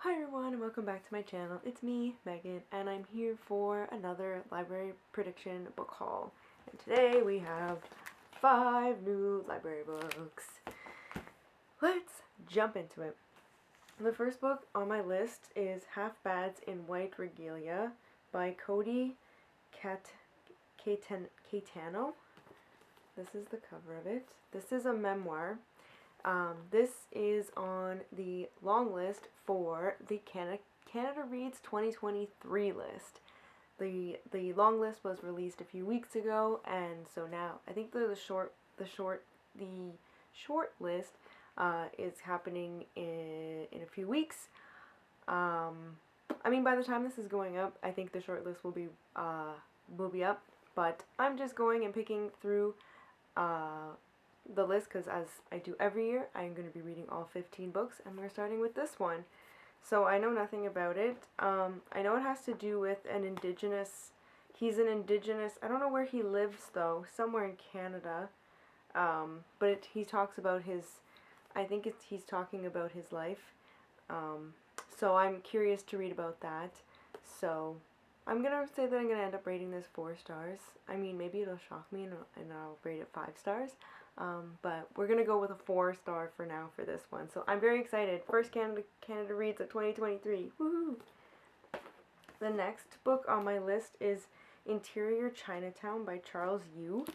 Hi everyone and welcome back to my channel. It's me, Megan, and I'm here for another library prediction book haul. And today we have 5 new library books. Let's jump into it. The first book on my list is Half Bads in White Regalia by Cody Caetano. This is the cover of it. This is a memoir. This is on the long list for the Canada Reads 2023 list. The long list was released a few weeks ago, and so now I think the short list is happening in a few weeks. I mean, by the time this is going up, I think the short list will be up. But I'm just going and picking through the list because, as I do every year, I'm going to be reading all 15 books, and we're starting with this one. So I know nothing about it. I know it has to do with an indigenous. He's an indigenous. I don't know where he lives though. Somewhere in Canada. But he talks about his. I think he's talking about his life. So I'm curious to read about that. So I'm gonna say that I'm gonna end up rating this 4 stars. I mean, maybe it'll shock me and I'll rate it 5 stars. But we're gonna go with a 4-star for now for this one. So I'm very excited. First Canada Reads of 2023. Woohoo! The next book on my list is Interior Chinatown by Charles Yu.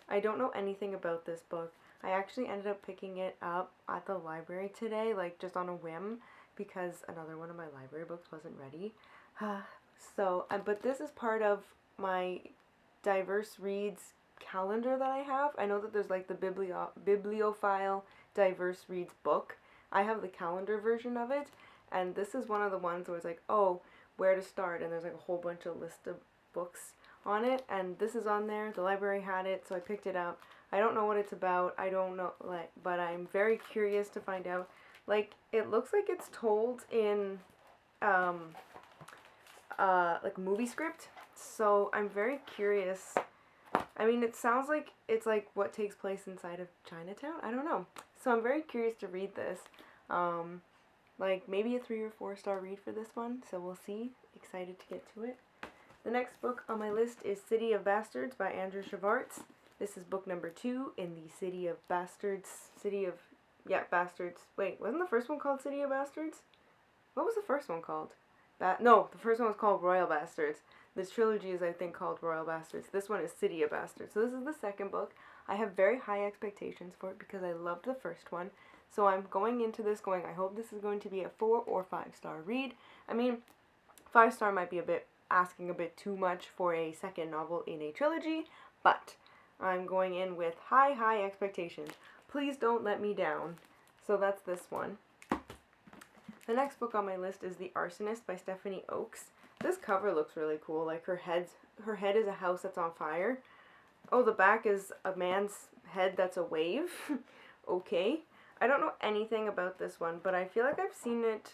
I don't know anything about this book. I actually ended up picking it up at the library today, like just on a whim, because another one of my library books wasn't ready. But this is part of my diverse reads calendar that I have. I know that there's like the bibliophile diverse reads book. I have the calendar version of it, and this is one of the ones where it's like, oh, where to start, and there's like a whole bunch of list of books on it, and this is on there. The library had it, so I picked it up. I don't know what it's about. I don't know, but I'm very curious to find out. Like, it looks like it's told in like movie script, so I'm very curious. I mean, it sounds like it's like what takes place inside of Chinatown. I don't know. So I'm very curious to read this. Like maybe a 3 or 4-star read for this one. So we'll see. Excited to get to it. The next book on my list is City of Bastards by Andrew Schwartz. This is book number 2 in the City of Bastards. Bastards. Wait, wasn't the first one called City of Bastards? What was the first one called? No, the first one was called Royal Bastards. This trilogy is, I think, called Royal Bastards. This one is City of Bastards. So this is the second book. I have very high expectations for it because I loved the first one. So I'm going into this going, I hope this is going to be a 4 or 5-star read. I mean, 5-star might be asking a bit too much for a second novel in a trilogy, but I'm going in with high expectations. Please don't let me down. So that's this one. The next book on my list is The Arsonist by Stephanie Oakes. This cover looks really cool. Like her head is a house that's on fire. Oh, the back is a man's head that's a wave. Okay. I don't know anything about this one, but I feel like I've seen it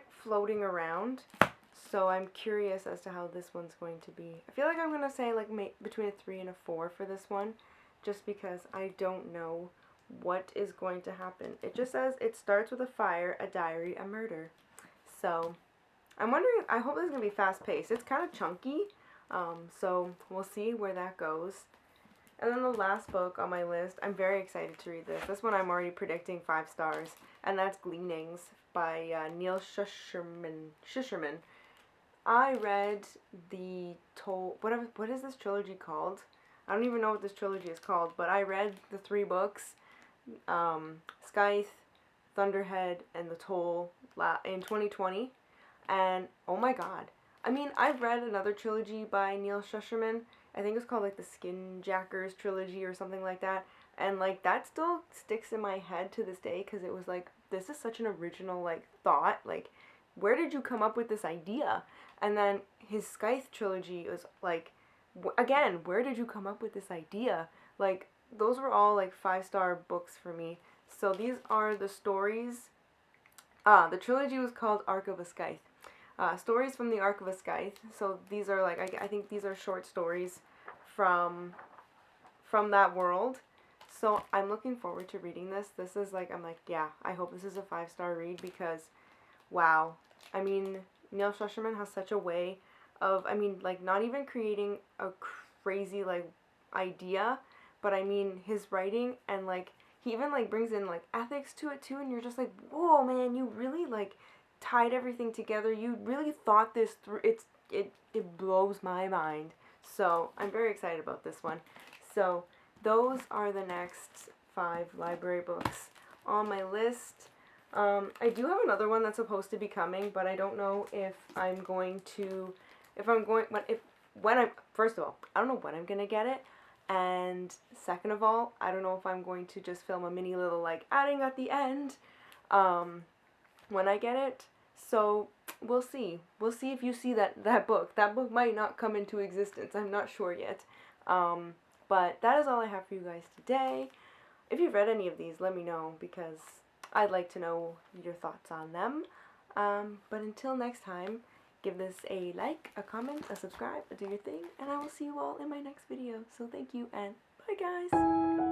floating around. So I'm curious as to how this one's going to be. I feel like I'm going to say like between a 3 and a 4 for this one, just because I don't know what is going to happen. It just says it starts with a fire, a diary, a murder. So I'm wondering, I hope this is going to be fast paced. It's kind of chunky, so we'll see where that goes. And then the last book on my list, I'm very excited to read this. This one I'm already predicting 5 stars, and that's Gleanings by Neil Shusterman. I read what is this trilogy called? I don't even know what this trilogy is called, but I read the 3 books, Scythe, Thunderhead, and The Toll in 2020. And oh my god. I mean, I've read another trilogy by Neil Shusterman. I think it's called like the Skinjackers trilogy or something like that. And like that still sticks in my head to this day because it was like, this is such an original like thought. Like, where did you come up with this idea? And then his Scythe trilogy was like, again, where did you come up with this idea? Like, those were all like 5-star books for me. So these are the stories. The trilogy was called Arc of a Scythe. Stories from the Arc of a Scythe. So these are like, I think these are short stories from that world. So I'm looking forward to reading this. This is like, I'm like, yeah, I hope this is a 5-star read because wow. I mean, Neil Shusterman has such a way of, I mean, like, not even creating a crazy, like, idea, but I mean, his writing, and, like, he even, like, brings in, like, ethics to it, too, and you're just like, whoa, man, you really, like, tied everything together. You really thought this through. It blows my mind. So, I'm very excited about this one. So, those are the next 5 library books on my list. I do have another one that's supposed to be coming, but I don't know if I'm going to, when I'm, first of all, I don't know when I'm going to get it, and second of all, I don't know if I'm going to just film a mini little, like, adding at the end, when I get it. So, we'll see. We'll see if you see that book. That book might not come into existence. I'm not sure yet. But that is all I have for you guys today. If you've read any of these, let me know, because I'd like to know your thoughts on them. But until next time, give this a like, a comment, a subscribe, do your thing, and I will see you all in my next video. So thank you, and bye guys!